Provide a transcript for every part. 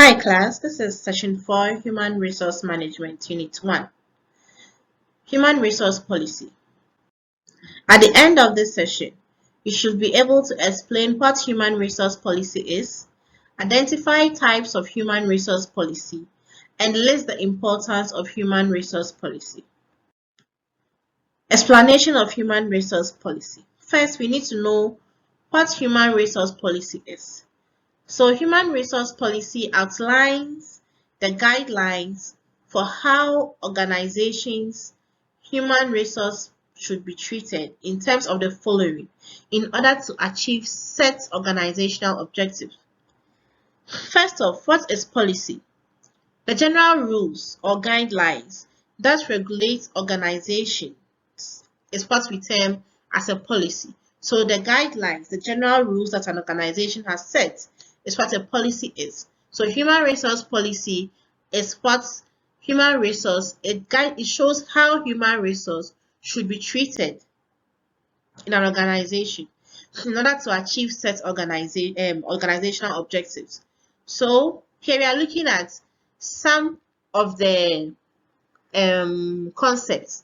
Hi class, this is session 4, Human Resource Management, Unit 1, Human Resource Policy. At the end of this session, you should be able to explain what human resource policy is, identify types of human resource policy, and list the importance of human resource policy. Explanation of human resource policy. First, we need to know what human resource policy is. So human resource policy outlines the guidelines for how organizations' human resource should be treated in terms of the following in order to achieve set organizational objectives. First off, what is policy? The general rules or guidelines that regulate organizations is what we term as a policy. So the guidelines, the general rules that an organization has set is what a policy is. So human resource policy is what it shows how human resource should be treated in an organization in order to achieve set organizational objectives. So here we are looking at some of the concepts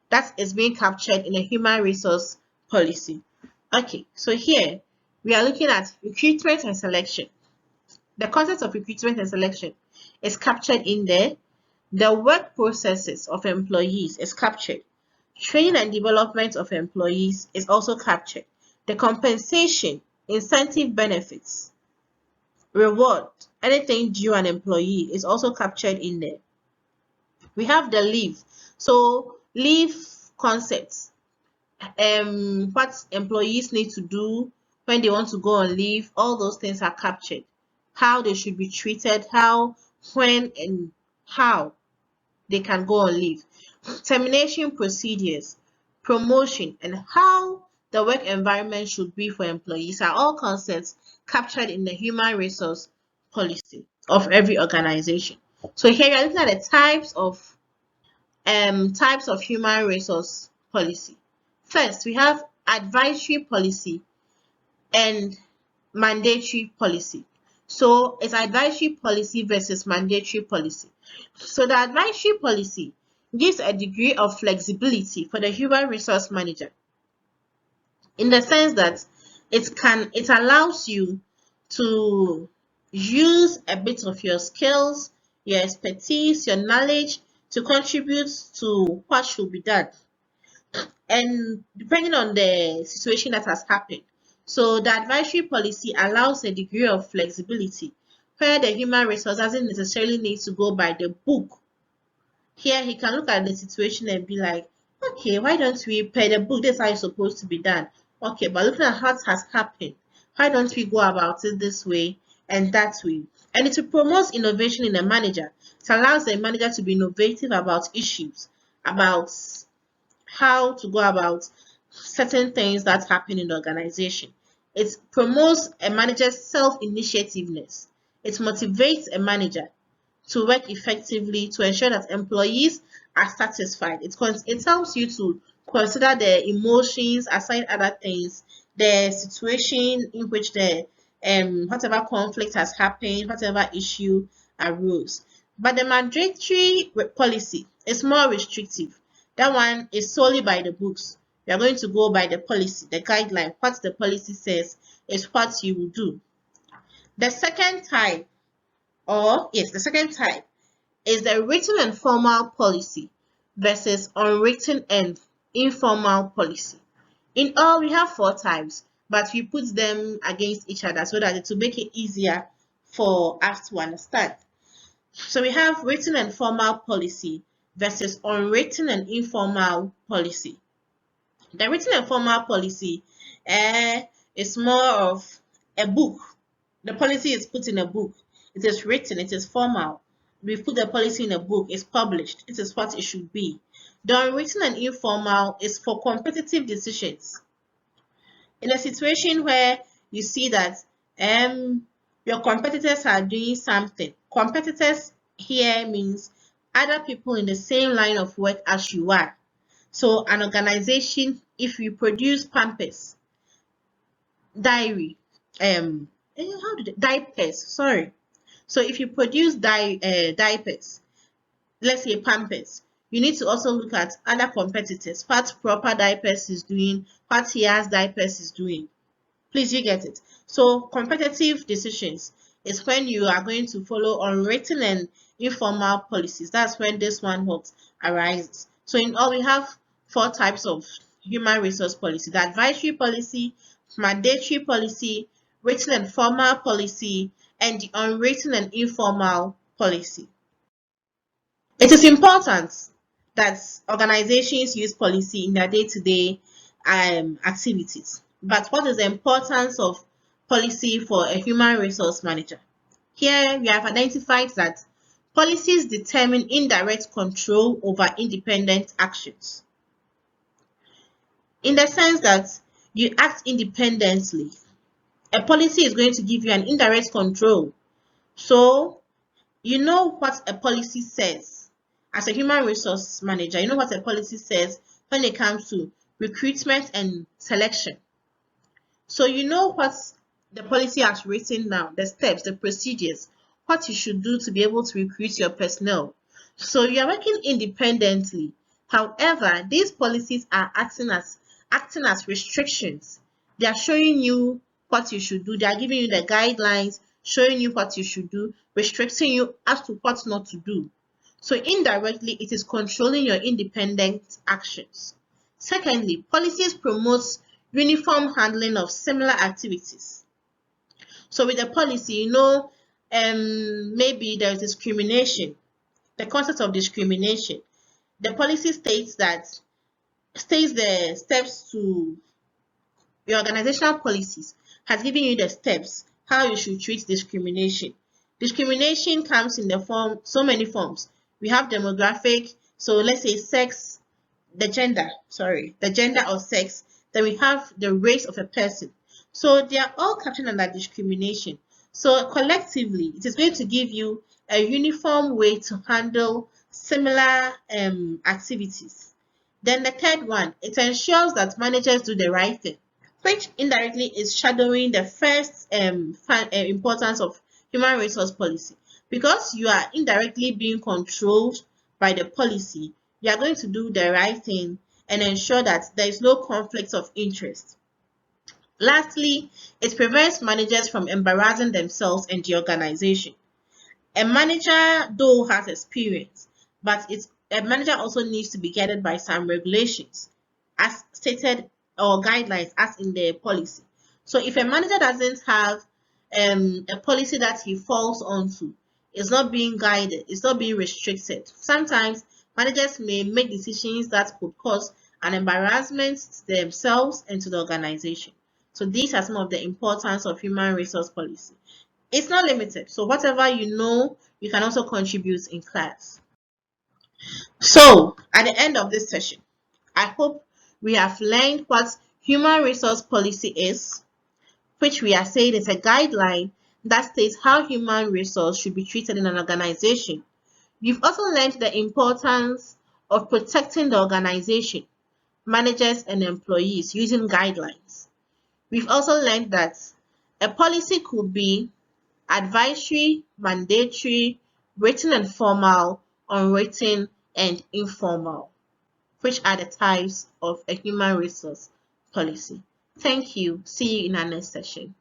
that is being captured in a human resource policy. Okay, so here we are looking at recruitment and selection. The concept of recruitment and selection is captured in there. The work processes of employees is captured. Training and development of employees is also captured. The compensation, incentive benefits, reward, anything due an employee is also captured in there. We have the leave. So leave concepts, what employees need to do when they want to go on leave, all those things are captured. How they should be treated, how, when, and how they can go on leave. Termination procedures, promotion, and how the work environment should be for employees are all concepts captured in the human resource policy of every organization. So here you're looking at the types of human resource policy. First, we have advisory policy and mandatory policy. So it's advisory policy versus mandatory policy. So the advisory policy gives a degree of flexibility for the human resource manager in the sense that it allows you to use a bit of your skills, your expertise, your knowledge to contribute to what should be done, and depending on the situation that has happened. So the advisory policy allows a degree of flexibility where the human resource doesn't necessarily need to go by the book. Here he can look at the situation and be like, okay, why don't we per the book? This is how it's supposed to be done. Okay, but looking at what has happened, why don't we go about it this way and that way? And it promotes innovation in the manager. It allows the manager to be innovative about issues, about how to go about certain things that happen in the organization. It promotes a manager's self-initiativeness. It motivates a manager to work effectively to ensure that employees are satisfied. It helps you to consider the emotions, aside other things, the situation in which the whatever conflict has happened, whatever issue arose. But the mandatory policy is more restrictive. That one is solely by the books. We are going to go by the policy, the guideline. What the policy says is what you will do. The second type is the written and formal policy versus unwritten and informal policy. In all, we have 4 types, but we put them against each other so that it will make it easier for us to understand. So we have written and formal policy versus unwritten and informal policy. The written and formal policy is more of a book. The policy is put in a book. It is written, it is formal. We put the policy in a book, it's published. It is what it should be. The unwritten and informal is for competitive decisions. In a situation where you see that your competitors are doing something, competitors here means other people in the same line of work as you are. So an organization, if you produce Pampers, diapers, sorry. So if you produce diapers, let's say Pampers, you need to also look at other competitors, what Proper Diapers is doing, what Hia's Diapers is doing. Please, you get it. So competitive decisions is when you are going to follow unwritten and informal policies. That's when this one what arises. So in all, we have 4 types of human resource policy: the advisory policy, mandatory policy, written and formal policy, and the unwritten and informal policy. It is important that organizations use policy in their day-to-day activities. But what is the importance of policy for a human resource manager? Here we have identified that policies determine indirect control over independent actions, in the sense that you act independently. A policy is going to give you an indirect control. So you know what a policy says. As a human resource manager, you know what a policy says when it comes to recruitment and selection. So you know what the policy has written down, the steps, the procedures, what you should do to be able to recruit your personnel. So you are working independently. However, these policies are acting as restrictions. They are showing you what you should do. They are giving you the guidelines, showing you what you should do, restricting you as to what not to do. So indirectly, it is controlling your independent actions. Secondly, policies promote uniform handling of similar activities. So with a policy, you know, maybe there is discrimination, the concept of discrimination. The policy states the steps to your organizational policies, has given you the steps how you should treat discrimination. Discrimination comes in so many forms. We have demographic, so let's say sex, the gender or sex. Then we have the race of a person. So they are all captured under discrimination. So collectively, it is going to give you a uniform way to handle similar activities. Then the third one, it ensures that managers do the right thing, which indirectly is shadowing the first importance of human resource policy. Because you are indirectly being controlled by the policy, you are going to do the right thing and ensure that there is no conflict of interest. Lastly, it prevents managers from embarrassing themselves and the organization. A manager, though, has experience, but a manager also needs to be guided by some regulations, as stated, or guidelines, as in the policy. So if a manager doesn't have a policy that he falls onto, it's not being guided, it's not being restricted. Sometimes managers may make decisions that could cause an embarrassment to themselves and to the organization. So these are some of the importance of human resource policy. It's not limited. So whatever you know, you can also contribute in class. So at the end of this session, I hope we have learned what human resource policy is, which we are saying is a guideline that states how human resource should be treated in an organization. You've also learned the importance of protecting the organization, managers and employees using guidelines. We've also learned that a policy could be advisory, mandatory, written and formal, unwritten, and informal, which are the types of a human resource policy. Thank you. See you in our next session.